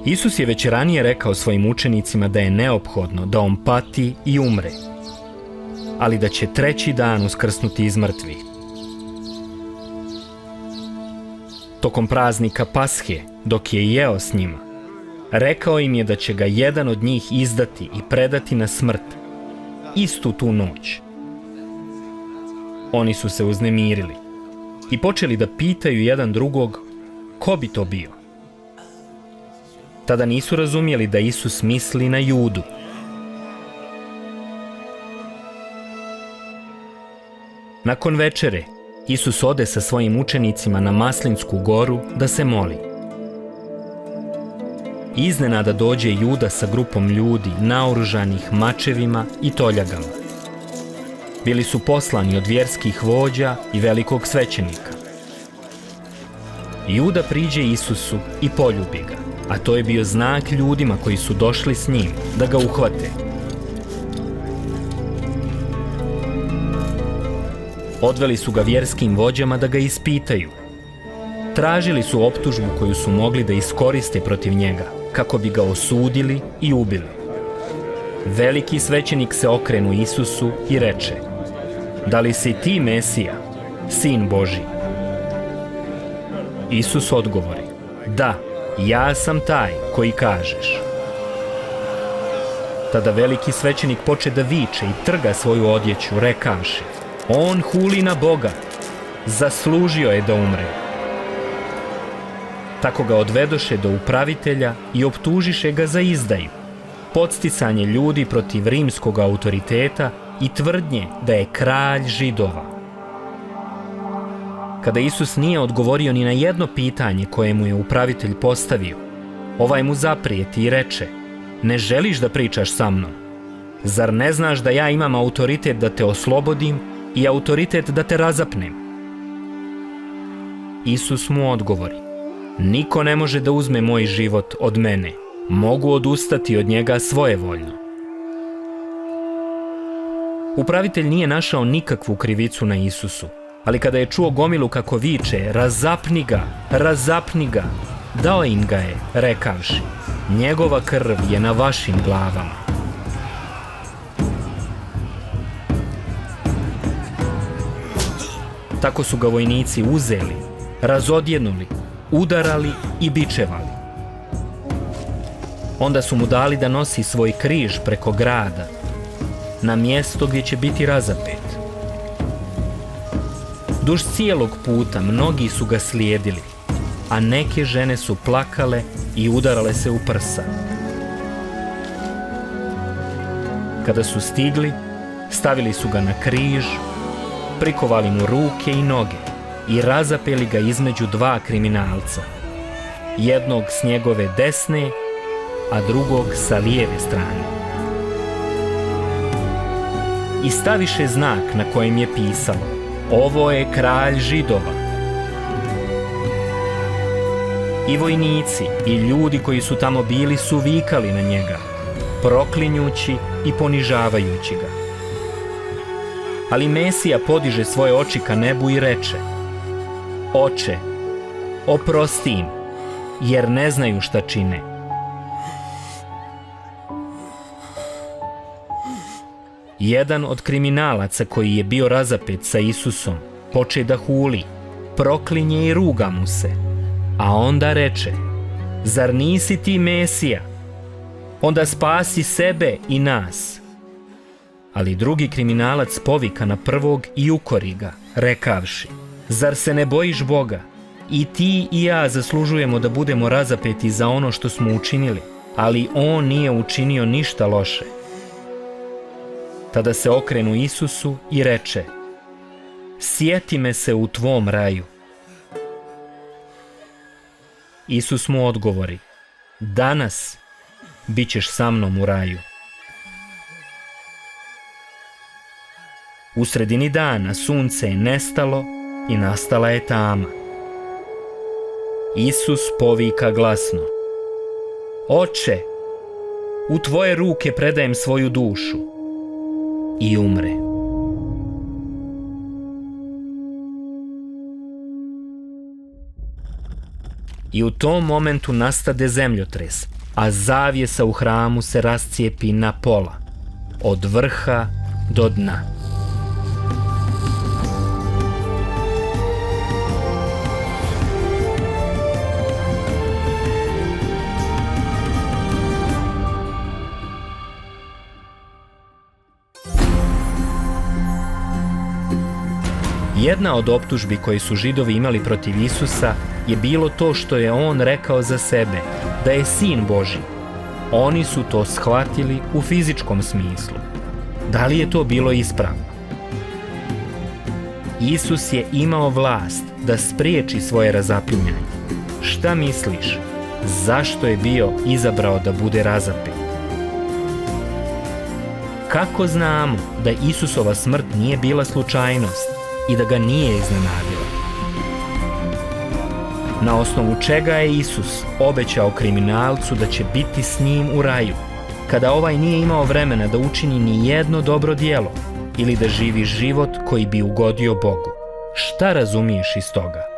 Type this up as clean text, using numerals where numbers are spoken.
Isus je već ranije rekao svojim učenicima da je neophodno da on pati i umre, ali da će treći dan uskrsnuti iz mrtvih. Tokom praznika Pashe, dok je jeo s njima, rekao im je da će ga jedan od njih izdati i predati na smrt, istu tu noć. Oni su se uznemirili i počeli da pitaju jedan drugog ko bi to bio. Tada nisu razumjeli da Isus misli na Judu. Nakon večere, Isus ode sa svojim učenicima na Maslinsku goru da se moli. Iznenada dođe Juda sa grupom ljudi naoružanih mačevima i toljagama. Bili su poslani od vjerskih vođa i velikog svećenika. Juda priđe Isusu i poljubi ga, a to je bio znak ljudima koji su došli s njim da ga uhvate. Odveli su ga vjerskim vođama da ga ispitaju. Tražili su optužbu koju su mogli da iskoriste protiv njega, kako bi ga osudili i ubili. Veliki svećenik se okrenu Isusu i reče: da li si ti Mesija, Sin Božji? Isus odgovori: da, ja sam taj koji kažeš. Tada veliki svećenik poče da viče i trga svoju odjeću, rekavši: on huli na Boga, zaslužio je da umre. Tako ga odvedoše do upravitelja i optužiše ga za izdaju, podsticanje ljudi protiv rimskog autoriteta i tvrdnje da je kralj Židova. Kada Isus nije odgovorio ni na jedno pitanje koje mu je upravitelj postavio, ovaj mu zaprijeti i reče: ne želiš da pričaš sa mnom? Zar ne znaš da ja imam autoritet da te oslobodim i autoritet da te razapnem? Isus mu odgovori: niko ne može da uzme moj život od mene, mogu odustati od njega svojevoljno. Upravitelj nije našao nikakvu krivicu na Isusu, ali kada je čuo gomilu kako viče: razapni ga, dao im ga je, rekavši: njegova krv je na vašim glavama. Tako su ga vojnici uzeli, razodjenuli, udarali i bičevali. Onda su mu dali da nosi svoj križ preko grada, na mjesto gdje će biti razapet. Duž cijelog puta mnogi su ga slijedili, a neke žene su plakale i udarale se u prsa. Kada su stigli, stavili su ga na križ, prikovali mu ruke i noge i razapeli ga između dva kriminalca, jednog s njegove desne, a drugog sa lijeve strane. I staviše znak na kojem je pisalo: ovo je kralj Židova. I vojnici i ljudi koji su tamo bili su vikali na njega, proklinjući i ponižavajući ga. Ali Mesija podiže svoje oči ka nebu i reče: Oče, oprosti im, jer ne znaju šta čine. Jedan od kriminalaca koji je bio razapet sa Isusom poče da huli, proklinje i ruga mu se, a onda reče: zar nisi ti Mesija? Onda spasi sebe i nas. Ali drugi kriminalac povika na prvog i ukori ga, rekavši: zar se ne bojiš Boga? I ti i ja zaslužujemo da budemo razapeti za ono što smo učinili, ali on nije učinio ništa loše. Tada se okrenu Isusu i reče: sjeti me se u tvom raju. Isus mu odgovori: danas bit ćeš sa mnom u raju. U sredini dana sunce je nestalo i nastala je tama. Isus povika glasno: Oče, u tvoje ruke predajem svoju dušu, i umre. I u tom momentu nastade zemljotres, a zavjesa u hramu se rascijepi na pola, od vrha do dna. Jedna od optužbi koje su Židovi imali protiv Isusa je bilo to što je on rekao za sebe, da je sin Božji. Oni su to shvatili u fizičkom smislu. Da li je to bilo ispravno? Isus je imao vlast da spriječi svoje razapinjanje. Šta misliš? Zašto je bio izabrao da bude razapet? Kako znamo da Isusova smrt nije bila slučajnost i da ga nije iznenadila? Na osnovu čega je Isus obećao kriminalcu da će biti s njim u raju, kada ovaj nije imao vremena da učini ni jedno dobro djelo ili da živi život koji bi ugodio Bogu? Šta razumiješ iz toga?